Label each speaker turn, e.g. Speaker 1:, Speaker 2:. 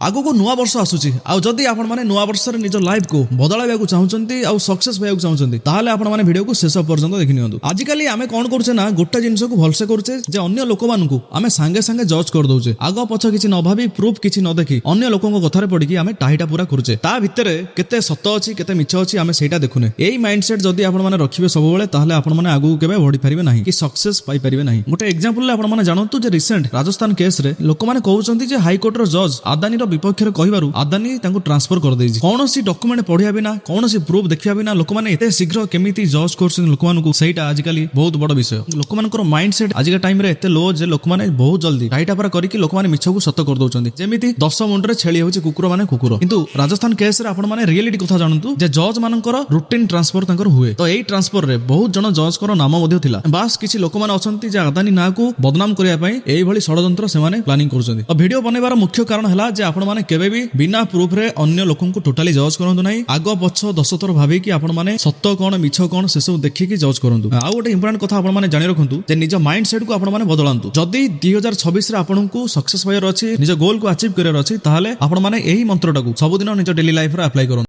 Speaker 1: ଆଗକୁ ନୂଆ ବର୍ଷ ଆସୁଛି ଆଉ ଯଦି ଆପଣ ମାନେ ନୂଆ ବର୍ଷରେ ନିଜ ଲାଇଫ କୁ ବଦଳାଇବାକୁ ଚାହୁଁଛନ୍ତି ଆଉ ସକ୍ସେସ୍ ପାଇବାକୁ ଚାହୁଁଛନ୍ତି ତାହେଲେ ଆପଣ ମାନେ ଭିଡିଓକୁ ଶେଷ ପର୍ଯ୍ୟନ୍ତ ଦେଖି ନିଅନ୍ତୁ। ଆଜିକାଲି ଆମେ କଣ କରୁଛେ ନା ଗୋଟେ ଜିନିଷକୁ ଭଲସେ କରୁଛେ ଯେ ଅନ୍ୟ ଲୋକମାନଙ୍କୁ ଆମେ ସାଙ୍ଗେ ସାଙ୍ଗେ ଜଜ୍ କରିଦଉଛେ, ଆଗ ପଛ କିଛି ନ ଭାବି ପ୍ରୁଫ୍ କିଛି ନ ଦେଖି ଅନ୍ୟ ଲୋକଙ୍କ କଥାରେ ପଡିକି ଆମେ ଟାହିଟା ପୁରା କରୁଛେ। ତା ଭିତରେ କେତେ ସତ ଅଛି କେତେ ମିଛ ଅଛି ଆମେ ସେଇଟା ଦେଖୁନେ। ଏଇ ମାଇଣ୍ଡସେଟ୍ ଯଦି ଆପଣ ମାନେ ରଖିବେ ସବୁବେଳେ ତାହେଲେ ଆପଣ ମାନେ ଆଗକୁ କେବେ ବଢି ପାରିବେ ନାହିଁ କି ସକ୍ସେସ୍ ପାଇପାରିବେ ନାହିଁ। ଗୋଟେ ଏକ୍ସାମ୍ପଲ ଆପଣ ମାନେ ଜାଣନ୍ତୁ ଯେ ରିସେଣ୍ଟ ରାଜସ୍ଥାନ କେସରେ ଲୋକମାନେ କହୁଛନ୍ତି ଯେ ହାଇକୋର୍ଟର ଜଜ୍ ଆଦାନୀର ବିପକ୍ଷରେ କହିବାରୁ ଆଦାନୀ ତାଙ୍କୁ ଟ୍ରାନ୍ସଫର କରିଦେଇଛି। କୌଣସି ଡକ୍ୟୁମେଣ୍ଟ ପଢିବା ବିନା କୌଣସି ପ୍ରୁଫ୍ ଦେଖିବା ବିନା ଲୋକମାନେ ଏତେ ଶୀଘ୍ର କେମିତି ଜଜ୍ କରୁଛନ୍ତି ଲୋକମାନଙ୍କୁ, ସେଇଟା ଆଜିକାଲି ବହୁତ ବଡ ବିଷୟ। ଲୋକମାନଙ୍କର ମାଇଣ୍ଡସେଟ୍ ଆଜିକା ଟାଇମରେ ଏତେ ଲୋ ଯେ ଲୋକମାନେ ବହୁତ ଜଲ୍ଦି ଟାଇଟା ପାରା କରିକି ଲୋକମାନେ ମିଛକୁ ସତ କରିଦଉଛନ୍ତି। ଯେମିତି 10 ମୁଣ୍ଡରେ ଛେଳି ହେଉଛି କୁକୁର ମାନେ କୁକୁର। କିନ୍ତୁ ରାଜସ୍ଥାନ କେସରେ ଆପଣ ମାନେ ରିଏଲିଟି କଥା ଜାଣନ୍ତୁ ଯେ ଜଜ୍ ମାନଙ୍କର ରୁଟିନ ଟ୍ରାନ୍ସଫର ତାଙ୍କର ହୁଏ। ତ ଏଇ ଟ୍ରାନ୍ସଫରରେ ବହୁତ ଜଣ ଜଜ୍ଙ୍କର ନାମ ମଧ୍ୟ ଥିଲା। ବାସ୍ କିଛି ଲୋକମାନେ ଅଛନ୍ତି ଯେ ଆଦାନୀ ନାଁକୁ ବଦନାମ କରିବା ପାଇଁ ଏଇଭଳି ଷଡ଼ଯନ୍ତ୍ର ସେମାନେ ପ୍ଲାନିଂ କରୁଛନ୍ତି। ତ ଭିଡିଓ ବନେଇବାର ମୁଖ୍ୟ କାରଣ ହେଲା ଯେ ଆପଣ ମାନେ କେବେ ବି ବିନା ପ୍ରୁଫରେ ଅନ୍ୟ ଲୋକଙ୍କୁ ଟୋଟାଲି ଜଜ୍ କରନ୍ତୁ ନାହିଁ। ଆଗ ପଛ 10 ଥର ଭାବିକି ଆପଣ ମାନେ ସତ କଣ ମିଛ କଣ ସେସବୁ ଦେଖିକି ଜଜ୍ କରନ୍ତୁ। ଆଉ ଗୋଟେ ଇମ୍ପୋର୍ଟାଣ୍ଟ କଥା ଆପଣ ମାନେ ଜାଣି ରଖନ୍ତୁ ଯେ ନିଜ ମାଇଣ୍ଡ ସେଟ୍ କୁ ଆପଣ ମାନେ ବଦଳାନ୍ତୁ। ଯଦି 2026 ରେ ଆପଣଙ୍କୁ ସକ୍ସେସ୍ ପାଇବାର ଅଛି, ନିଜ ଗୋଲ୍ କୁ ଆଚିଭ୍ କରିବାର ଅଛି, ତାହେଲେ ଆପଣ ମାନେ ଏହି ମନ୍ତ୍ରଟାକୁ ସବୁଦିନ ନିଜ ଡେଲି ଲାଇଫରେ ଆପ୍ଲାଏ କରନ୍ତୁ।